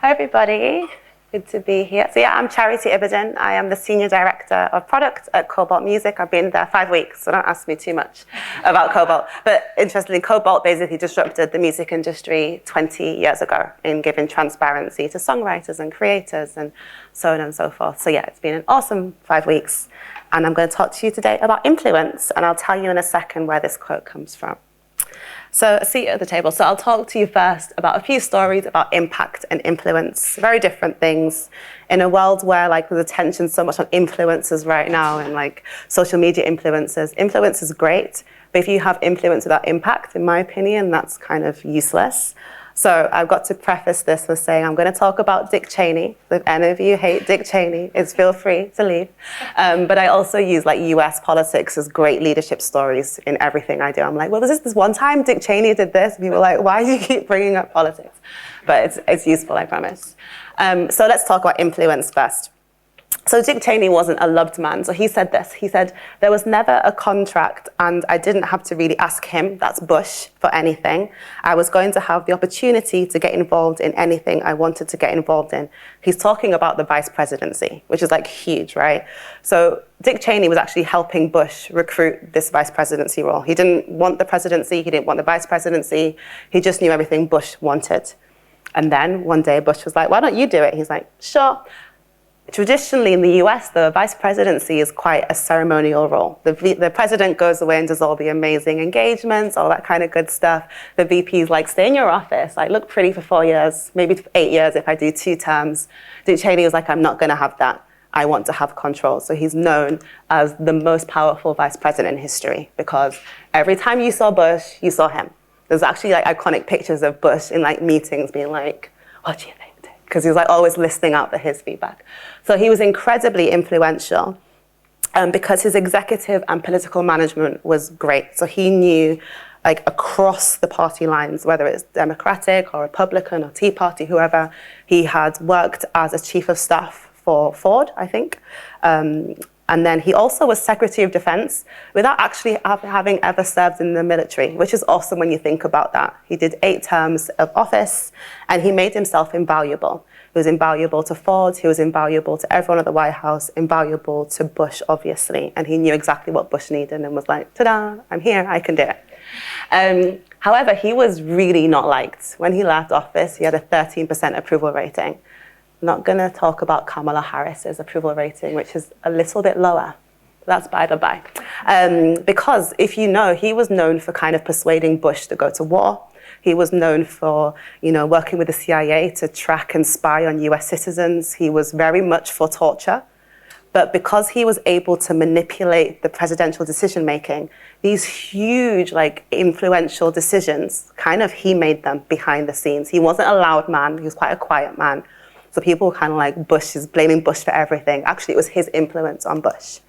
Hi, everybody. Good to be here. So yeah, I'm Charity Ibadan. I am the Senior Director of Product at Cobalt Music. I've been there 5 weeks, so don't ask me too much about Cobalt. But interestingly, Cobalt basically disrupted the music industry 20 years ago in giving transparency to songwriters and creators and so on and so forth. So yeah, it's been an awesome 5 weeks. And I'm going to talk to you today about influence. And I'll tell you in a second where this quote comes from. So a seat at the table. So I'll talk to you first about a few stories about impact and influence, very different things. In a world where there's attention so much on influencers right now and social media influencers, influence is great, but if you have influence without impact, in my opinion, that's kind of useless. So I've got to preface this with saying I'm going to talk about Dick Cheney. If any of you hate Dick Cheney, feel free to leave. But I also use US politics as great leadership stories in everything I do. I'm like, well, this one time Dick Cheney did this. And people are like, why do you keep bringing up politics? But it's useful, I promise. So let's talk about influence first. So Dick Cheney wasn't a loved man. So he said this. He said, there was never a contract and I didn't have to really ask him, that's Bush, for anything. I was going to have the opportunity to get involved in anything I wanted to get involved in. He's talking about the vice presidency, which is huge, right? So Dick Cheney was actually helping Bush recruit this vice presidency role. He didn't want the presidency. He didn't want the vice presidency. He just knew everything Bush wanted. And then one day Bush was like, why don't you do it? He's like, sure. Traditionally in the US, the vice presidency is quite a ceremonial role. The president goes away and does all the amazing engagements, all that kind of good stuff. The VP's stay in your office, look pretty for 4 years, maybe 8 years if I do 2 terms. Dick Cheney was like, I'm not going to have that. I want to have control. So he's known as the most powerful vice president in history because every time you saw Bush, you saw him. There's actually iconic pictures of Bush in meetings being like, what do you think? Because he was always listening out for his feedback. So he was incredibly influential because his executive and political management was great. So he knew across the party lines, whether it's Democratic or Republican or Tea Party, whoever, he had worked as a chief of staff for Ford, I think. And then he also was Secretary of Defense without actually having ever served in the military, which is awesome when you think about that. He did 8 terms of office and he made himself invaluable. He was invaluable to Ford, he was invaluable to everyone at the White House, invaluable to Bush, obviously. And he knew exactly what Bush needed and was like, ta-da, I'm here, I can do it. However, he was really not liked. When he left office, he had a 13% approval rating. Not going to talk about Kamala Harris's approval rating, which is a little bit lower. That's by the by. Because if you know, he was known for kind of persuading Bush to go to war. He was known for, working with the CIA to track and spy on US citizens. He was very much for torture. But because he was able to manipulate the presidential decision-making, these huge, influential decisions, he made them behind the scenes. He wasn't a loud man. He was quite a quiet man. So people were kind of Bush is blaming Bush for everything. Actually, it was his influence on Bush.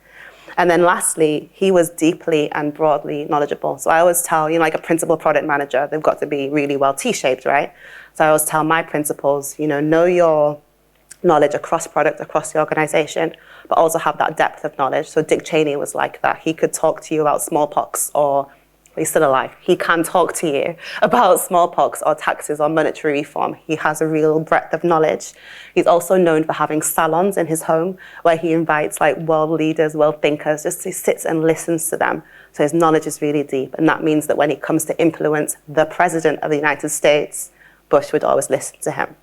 And then lastly, he was deeply and broadly knowledgeable. So I always tell, a principal product manager, they've got to be really well T-shaped, right? So I always tell my principals, know your knowledge across product, across the organization, but also have that depth of knowledge. So Dick Cheney was like that. He could talk to you about smallpox or he's still alive. He can talk to you about smallpox or taxes or monetary reform. He has a real breadth of knowledge. He's also known for having salons in his home where he invites world leaders, world thinkers, just he sits and listens to them. So his knowledge is really deep. And that means that when it comes to influence the president of the United States, Bush would always listen to him.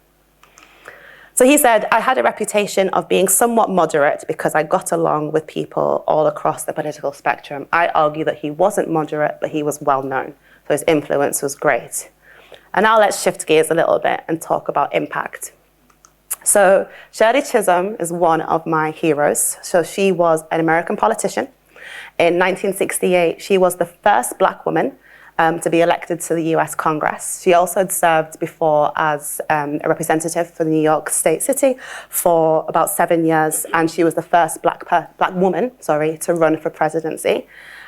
So he said, I had a reputation of being somewhat moderate because I got along with people all across the political spectrum. I argue that he wasn't moderate, but he was well known. So his influence was great. And now let's shift gears a little bit and talk about impact. So Shirley Chisholm is one of my heroes. So she was an American politician. In 1968, she was the first Black woman to be elected to the US Congress. She also had served before as a representative for New York State City for about 7 years, and she was the first black woman to run for presidency.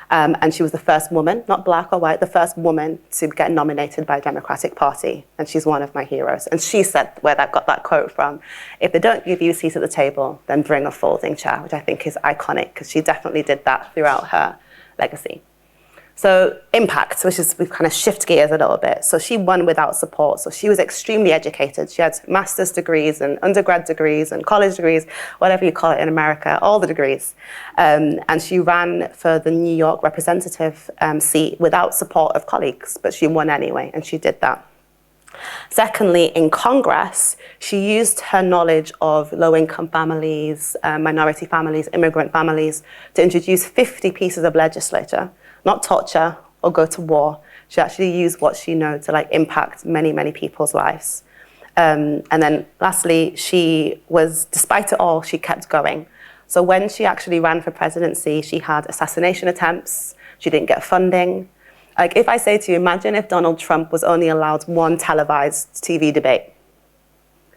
And she was the first woman, not black or white, the first woman to get nominated by the Democratic Party. And she's one of my heroes. And she said, where that got that quote from, if they don't give you a seat at the table, then bring a folding chair, which I think is iconic because she definitely did that throughout her legacy. So impact, which is, we kind of shift gears a little bit. So she won without support. So she was extremely educated. She had master's degrees and undergrad degrees and college degrees, whatever you call it in America, all the degrees. And she ran for the New York representative seat without support of colleagues, but she won anyway, and she did that. Secondly, in Congress, she used her knowledge of low-income families, minority families, immigrant families, to introduce 50 pieces of legislation, not torture or go to war. She actually used what she knows to like impact many, many people's lives. And then lastly, despite it all, she kept going. So when she actually ran for presidency, she had assassination attempts, she didn't get funding. Like if I say to you, imagine if Donald Trump was only allowed one televised TV debate.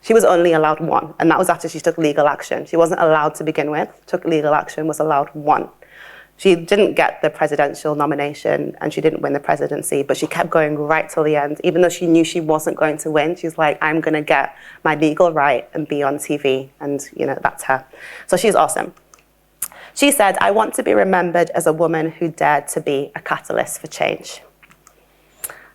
She was only allowed one, and that was after she took legal action. She wasn't allowed to begin with, took legal action, was allowed one. She didn't get the presidential nomination and she didn't win the presidency, but she kept going right till the end. Even though she knew she wasn't going to win, she's like, I'm gonna get my legal right and be on TV. And that's her. So she's awesome. She said, I want to be remembered as a woman who dared to be a catalyst for change.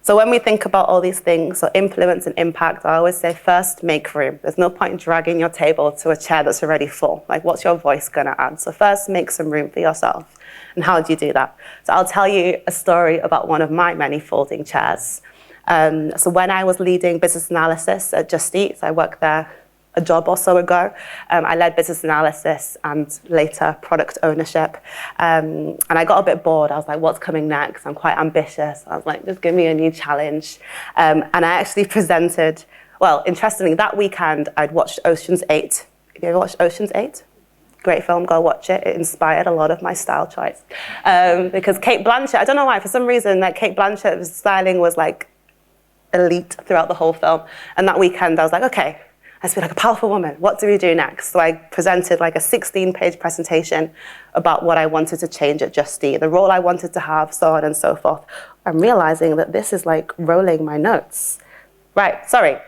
So when we think about all these things, so influence and impact, I always say first, make room. There's no point in dragging your table to a chair that's already full. Like, what's your voice gonna add? So first, make some room for yourself. And how do you do that? So I'll tell you a story about one of my many folding chairs. So when I was leading business analysis at Just Eat, I worked there a job or so ago. I led business analysis and later product ownership. And I got a bit bored. I was like, what's coming next? I'm quite ambitious. I was like, just give me a new challenge. And I actually presented, well, interestingly, that weekend I'd watched Ocean's 8. Have you ever watched Ocean's 8? Great film, go watch it. It inspired a lot of my style choice. Because Cate Blanchett, I don't know why, for some reason, that Cate Blanchett's styling was like elite throughout the whole film. And that weekend I was like, okay, let's be like a powerful woman. What do we do next? So I presented like a 16-page presentation about what I wanted to change at Just Eat, the role I wanted to have, so on and so forth. I'm realizing that this is like rolling my notes. Right, sorry.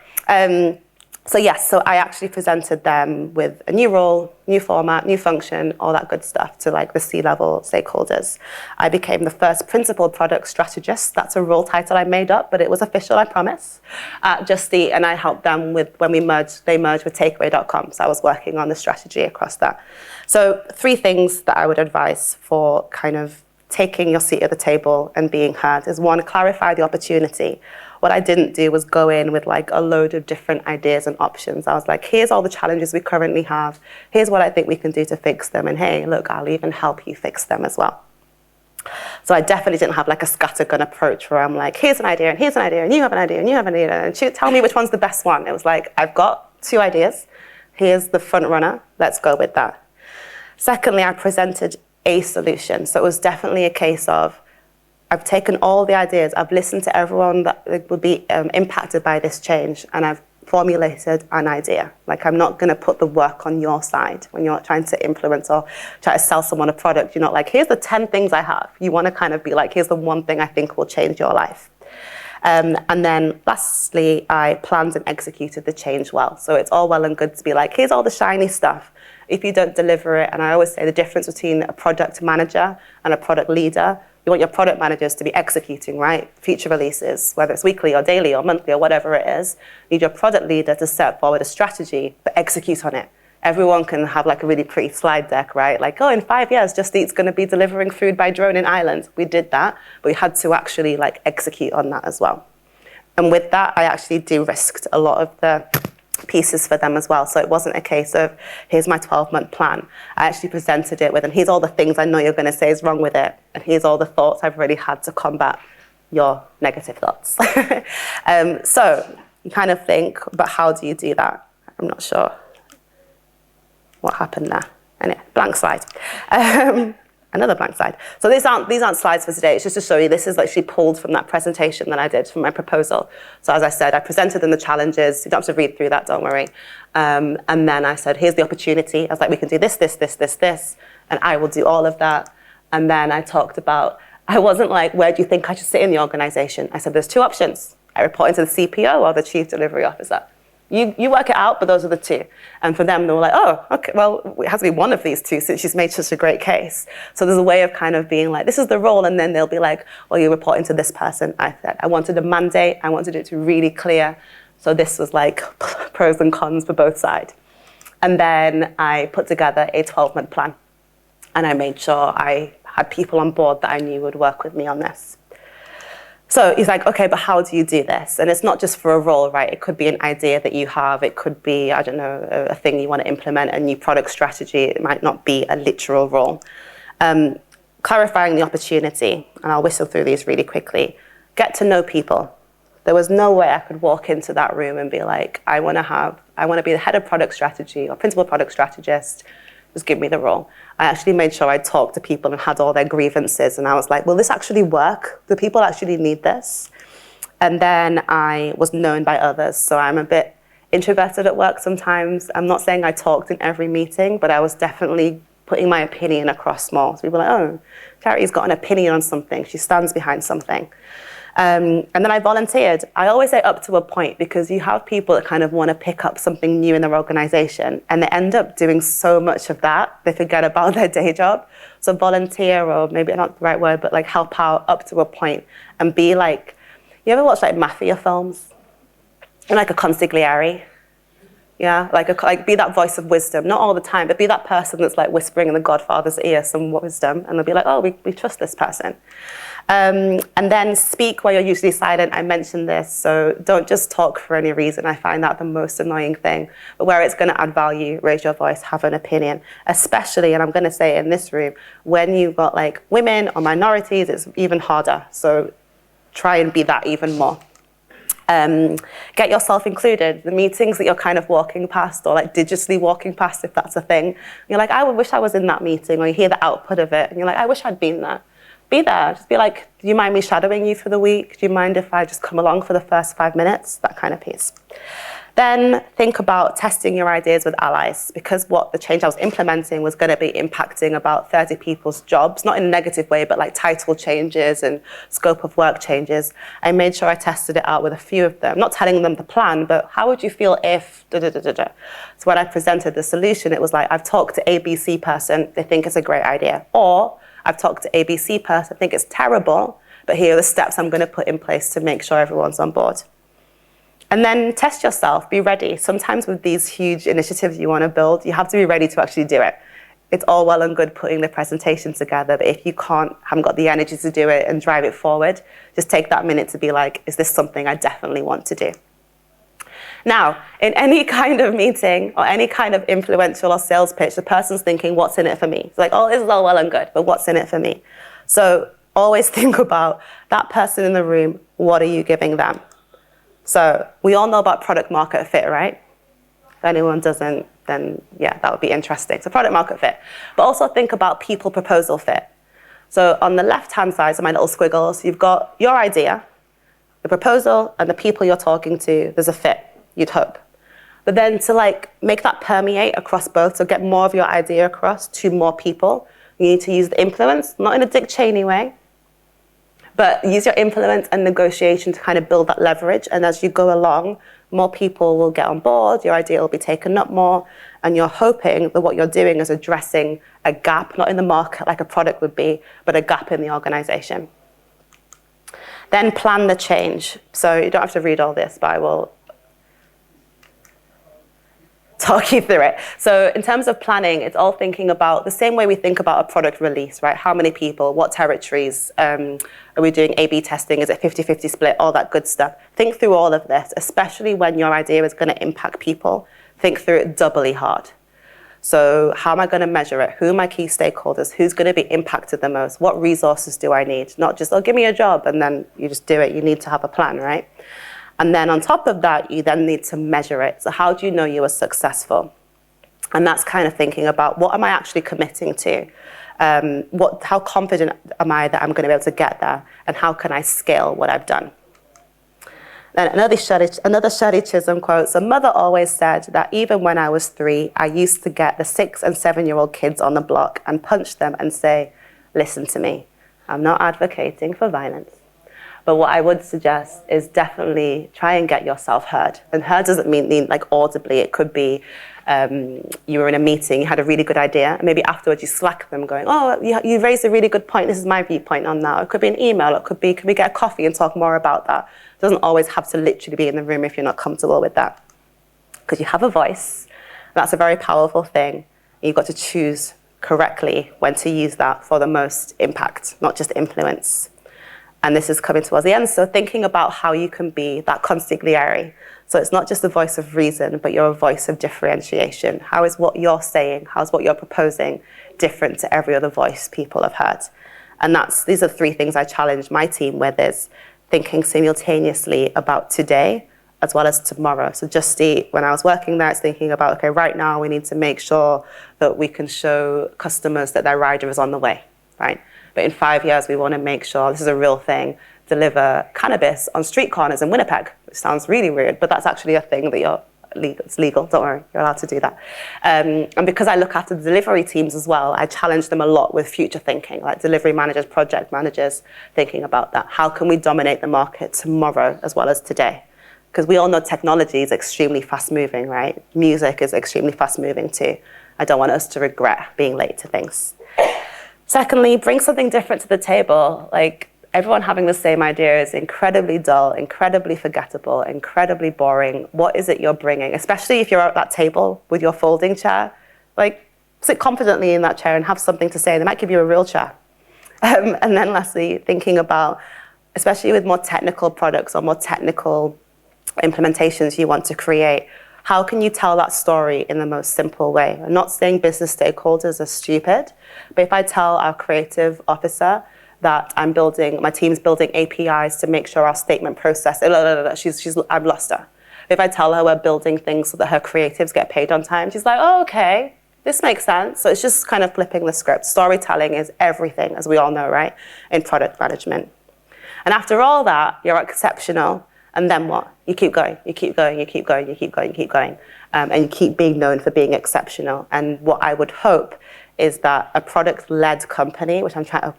So yes, so I actually presented them with a new role, new format, new function, all that good stuff to like the C-level stakeholders. I became the first principal product strategist. That's a role title I made up, but it was official, I promise, at Just Eat. And I helped them with, when they merged with Takeaway.com. So I was working on the strategy across that. So 3 things that I would advise for kind of taking your seat at the table and being heard is 1, clarify the opportunity. What I didn't do was go in with like a load of different ideas and options. I was like, here's all the challenges we currently have. Here's what I think we can do to fix them. And hey, look, I'll even help you fix them as well. So I definitely didn't have like a scattergun approach where I'm like, here's an idea and here's an idea and you have an idea and you have an idea and tell me which one's the best one. It was like, I've got 2 ideas. Here's the front runner. Let's go with that. Secondly, I presented a solution. So it was definitely a case of, I've taken all the ideas, I've listened to everyone that would be impacted by this change, and I've formulated an idea. Like, I'm not gonna put the work on your side when you're trying to influence or try to sell someone a product. You're not like, here's the 10 things I have. You wanna kind of be like, here's the one thing I think will change your life. And then lastly, I planned and executed the change well. So it's all well and good to be like, here's all the shiny stuff. If you don't deliver it, and I always say the difference between a product manager and a product leader, you want your product managers to be executing, right? Feature releases, whether it's weekly or daily or monthly or whatever it is. You need your product leader to set forward a strategy, but execute on it. Everyone can have like a really pretty slide deck, right? Like, oh, in 5 years, Just Eat's gonna be delivering food by drone in Ireland. We did that, but we had to actually like execute on that as well. And with that, I actually de-risked a lot of the pieces for them as well. So it wasn't a case of, here's my 12-month plan. I actually presented it with, and here's all the things I know you're going to say is wrong with it. And here's all the thoughts I've already had to combat your negative thoughts. So you kind of think, but how do you do that? I'm not sure what happened there. Anyway, blank slide. Another blank slide. So these aren't slides for today. It's just to show you this is actually pulled from that presentation that I did from my proposal. So as I said, I presented them the challenges. You don't have to read through that, don't worry. And then I said, here's the opportunity. I was like, we can do this, this, this, this, this, and I will do all of that. And then I talked about, I wasn't like, where do you think I should sit in the organization? I said, there's 2 options. I report into the CPO or the Chief Delivery Officer. You work it out, but those are the two. And for them, they were like, oh, okay, well, it has to be one of these two since she's made such a great case. So there's a way of kind of being like, this is the role. And then they'll be like, well, you're reporting to this person. I said, I wanted a mandate. I wanted it to be really clear. So this was like pros and cons for both sides. And then I put together a 12-month plan. And I made sure I had people on board that I knew would work with me on this. So he's like, okay, but how do you do this? And it's not just for a role, right? It could be an idea that you have. It could be, I don't know, a thing you want to implement, a new product strategy. It might not be a literal role. Clarifying the opportunity, and I'll whistle through these really quickly. Get to know people. There was no way I could walk into that room and be like, I want to be the head of product strategy or principal product strategist. Just give me the role. I actually made sure I talked to people and had all their grievances. And I was like, will this actually work? Do people actually need this? And then I was known by others. So I'm a bit introverted at work sometimes. I'm not saying I talked in every meeting, but I was definitely putting my opinion across more. So people were like, oh, Charity's got an opinion on something. She stands behind something. And then I volunteered. I always say up to a point because you have people that kind of want to pick up something new in their organization and they end up doing so much of that, they forget about their day job. So volunteer, or maybe not the right word, but like help out up to a point and be like, you ever watch like mafia films? And like a consigliere? Yeah, like be that voice of wisdom, not all the time, but be that person that's like whispering in the Godfather's ear some wisdom and they'll be like, oh, we trust this person. And then speak while you're usually silent. I mentioned this, so don't just talk for any reason. I find that the most annoying thing. But where it's going to add value, raise your voice, have an opinion. Especially, and I'm going to say in this room, when you've got like women or minorities, it's even harder. So try and be that even more. Get yourself included. The meetings that you're kind of walking past or like digitally walking past, if that's a thing. You're like, I wish I was in that meeting, or you hear the output of it and you're like, I wish I'd been there. Be there. Just be like, do you mind me shadowing you for the week? Do you mind if I just come along for the first 5 minutes? That kind of piece. Then think about testing your ideas with allies, because what the change I was implementing was going to be impacting about 30 people's jobs, not in a negative way, but like title changes and scope of work changes. I made sure I tested it out with a few of them, not telling them the plan, but how would you feel if da da da da da. So when I presented the solution, it was like, I've talked to ABC person, they think it's a great idea. Or I've talked to ABC person, I think it's terrible, but here are the steps I'm going to put in place to make sure everyone's on board. And then test yourself, be ready. Sometimes with these huge initiatives you want to build, you have to be ready to actually do it. It's all well and good putting the presentation together, but if you haven't got the energy to do it and drive it forward, just take that minute to be like, is this something I definitely want to do? Now, in any kind of meeting or any kind of influential or sales pitch, the person's thinking, what's in it for me? It's like, oh, this is all well and good, but what's in it for me? So always think about that person in the room, what are you giving them? So we all know about product market fit, right? If anyone doesn't, then yeah, that would be interesting. So product market fit. But also think about people proposal fit. So on the left-hand side, so my little squiggles, you've got your idea, the proposal, and the people you're talking to, there's a fit. You'd hope. But then to like make that permeate across both, so get more of your idea across to more people, you need to use the influence, not in a Dick Cheney way, but use your influence and negotiation to kind of build that leverage. And as you go along, more people will get on board, your idea will be taken up more, and you're hoping that what you're doing is addressing a gap, not in the market like a product would be, but a gap in the organization. Then plan the change. So you don't have to read all this, but I will talk you through it. So in terms of planning, it's all thinking about the same way we think about a product release, right? How many people, what territories, are we doing A/B testing? Is it 50-50 split? All that good stuff. Think through all of this, especially when your idea is going to impact people. Think through it doubly hard. So how am I going to measure it? Who are my key stakeholders? Who's going to be impacted the most? What resources do I need? Not just, oh, give me a job, and then you just do it. You need to have a plan, right? And then on top of that, you then need to measure it. So how do you know you were successful? And that's kind of thinking about, what am I actually committing to? How confident am I that I'm going to be able to get there? And how can I scale what I've done? Then another Shirley Chisholm quote. So mother always said that even when I was 3, I used to get the 6 and 7-year-old kids on the block and punch them and say, listen to me. I'm not advocating for violence. But what I would suggest is definitely try and get yourself heard. And heard doesn't mean like audibly. It could be you were in a meeting, you had a really good idea, and maybe afterwards you slack them going, oh, you raised a really good point, this is my viewpoint on that. It could be an email, it could be, can we get a coffee and talk more about that? It doesn't always have to literally be in the room if you're not comfortable with that. Because you have a voice, that's a very powerful thing. You've got to choose correctly when to use that for the most impact, not just influence. And this is coming towards the end, so thinking about how you can be that consigliere. So it's not just the voice of reason, but you're a voice of differentiation. How is what you're saying, how's what you're proposing different to every other voice people have heard? And these are 3 things I challenge my team with, is thinking simultaneously about today as well as tomorrow. So Justy, when I was working there, it's thinking about, okay, right now we need to make sure that we can show customers that their rider is on the way, right? But in 5 years, we want to make sure, this is a real thing, deliver cannabis on street corners in Winnipeg, which sounds really weird, but that's actually a thing that it's legal, don't worry, you're allowed to do that. And because I look after the delivery teams as well, I challenge them a lot with future thinking, like delivery managers, project managers, thinking about that. How can we dominate the market tomorrow as well as today? Because we all know technology is extremely fast moving, right? Music is extremely fast moving too. I don't want us to regret being late to things. Secondly, bring something different to the table. Like, everyone having the same idea is incredibly dull, incredibly forgettable, incredibly boring. What is it you're bringing? Especially if you're at that table with your folding chair, like, sit confidently in that chair and have something to say. They might give you a real chair. And then lastly, thinking about, especially with more technical products or more technical implementations you want to create, how can you tell that story in the most simple way? I'm not saying business stakeholders are stupid, but if I tell our creative officer that my team's building APIs to make sure our statement process, I've lost her. If I tell her we're building things so that her creatives get paid on time, she's like, oh, okay, this makes sense. So it's just kind of flipping the script. Storytelling is everything, as we all know, right, in product management. And after all that, you're exceptional. And then what? You keep going, you keep going, you keep going, you keep going, you keep going. And you keep being known for being exceptional. And what I would hope is that a product-led company, which I'm trying to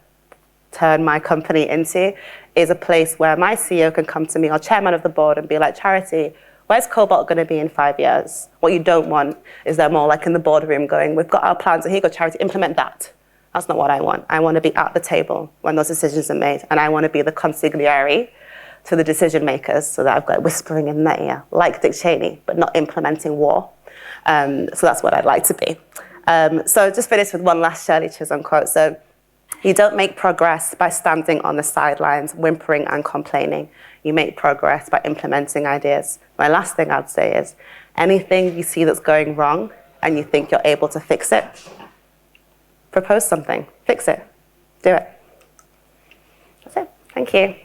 turn my company into, is a place where my CEO can come to me, or chairman of the board, and be like, Charity, where's Cobalt going to be in 5 years? What you don't want is them all like in the boardroom going, we've got our plans, and here you go, Charity, implement that. That's not what I want. I want to be at the table when those decisions are made. And I want to be the consigliere to the decision makers, so that I've got whispering in their ear, like Dick Cheney, but not implementing war. So that's what I'd like to be. So just finish with one last Shirley Chisholm quote. So, you don't make progress by standing on the sidelines, whimpering and complaining. You make progress by implementing ideas. My last thing I'd say is, anything you see that's going wrong and you think you're able to fix it, propose something, fix it, do it. That's it. Thank you.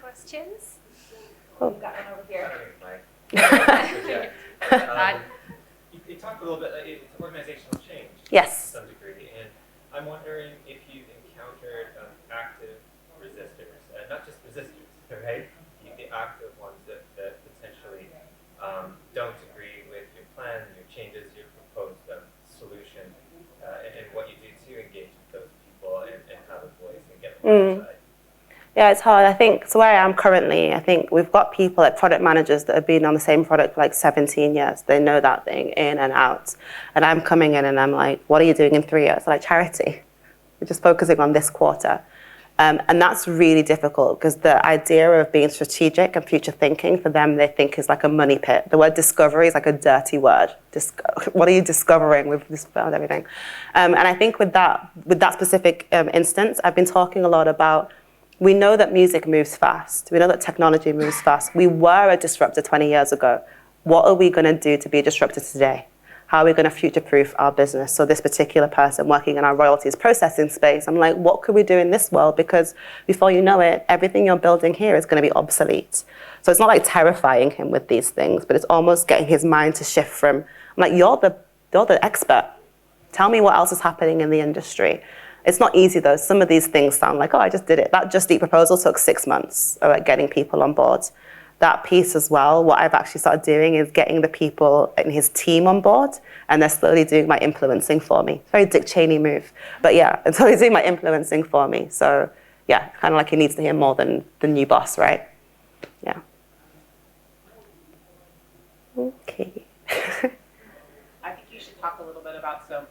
Questions? Oh. We've got one over here. You talked a little bit, it's organizational change Yes. to some degree, and I'm wondering if you've encountered active resistors, not just resistors, right? The active ones that potentially don't agree with your plan, your changes, your proposed solution, and what you do to engage with those people and have a voice and get them outside. Yeah, it's hard. I think, so where I am currently, I think we've got people, like product managers, that have been on the same product for like 17 years. They know that thing in and out. And I'm coming in and I'm like, what are you doing in 3 years? They're like, Charity, we're just focusing on this quarter. And that's really difficult, because the idea of being strategic and future thinking, for them, they think is like a money pit. The word discovery is like a dirty word. What are you discovering? We've discovered everything. And I think with that specific instance, I've been talking a lot about, we know that music moves fast. We know that technology moves fast. We were a disruptor 20 years ago. What are we going to do to be a disruptor today? How are we going to future-proof our business? So this particular person working in our royalties processing space, I'm like, what could we do in this world? Because before you know it, everything you're building here is going to be obsolete. So it's not like terrifying him with these things, but it's almost getting his mind to shift from, I'm like, you're the expert. Tell me what else is happening in the industry. It's not easy though. Some of these things sound like, oh, I just did it. That Just Eat proposal took 6 months of getting people on board. that piece as well, what I've actually started doing is getting the people in his team on board, and they're slowly doing my influencing for me. Very Dick Cheney move. But yeah, it's always doing my influencing for me. So yeah, kind of like he needs to hear more than the new boss, right? Yeah. Okay. I think you should talk a little bit about, so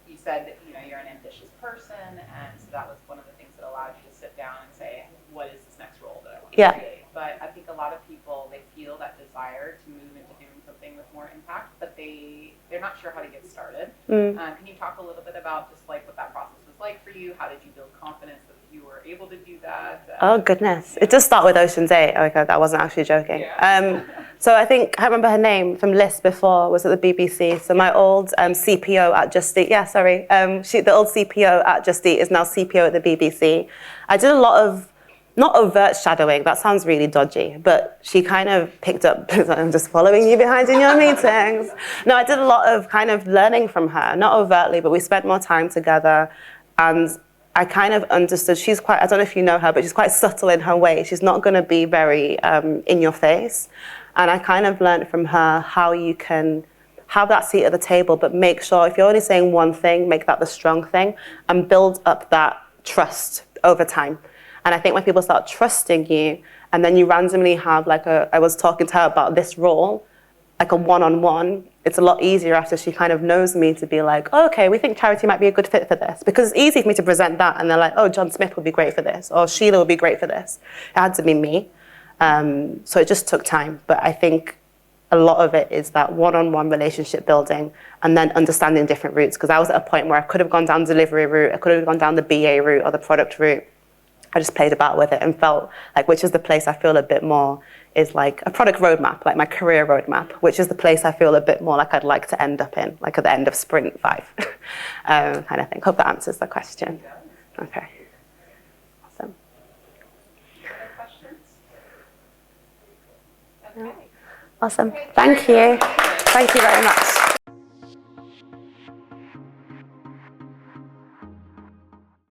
you said that, you're an ambitious person, and so that was one of the things that allowed you to sit down and say, what is this next role that I want to create? But I think a lot of people, they feel that desire to move into doing something with more impact, but they're not sure how to get started. Can you talk a little bit about just like what that process was like for you? How did you build confidence that you were able to do that? Oh goodness, it does start with Ocean's 8. Okay, that wasn't actually joking. Yeah. So I think, I remember her name from List before, was at the BBC. So my old CPO at Just Eat, the old CPO at Just Eat is now CPO at the BBC. I did a lot of, not overt shadowing, that sounds really dodgy, but she kind of picked up, I'm just following you behind in your meetings. No, I did a lot of kind of learning from her, not overtly, but we spent more time together, and I kind of understood, she's quite, I don't know if you know her, but she's quite subtle in her way. She's not going to be very in your face. And I kind of learned from her how you can have that seat at the table, but make sure if you're only saying one thing, make that the strong thing and build up that trust over time. And I think when people start trusting you and then you randomly have I was talking to her about this role, like a one-on-one, it's a lot easier after she kind of knows me to be like, oh, okay, we think Charity might be a good fit for this. Because it's easy for me to present that and they're like, oh, John Smith would be great for this, or Sheila would be great for this. It had to be me. So it just took time. But I think a lot of it is that one-on-one relationship building and then understanding different routes. Because I was at a point where I could have gone down the delivery route, I could have gone down the BA route or the product route. I just played about with it and felt like which is the place I feel a bit more is like a product roadmap, like my career roadmap, which is the place I feel a bit more like I'd like to end up in, like at the end of sprint 5 kind of thing. Hope that answers the question. Okay. Awesome. Other questions? Okay. Awesome. Thank you. Thank you very much.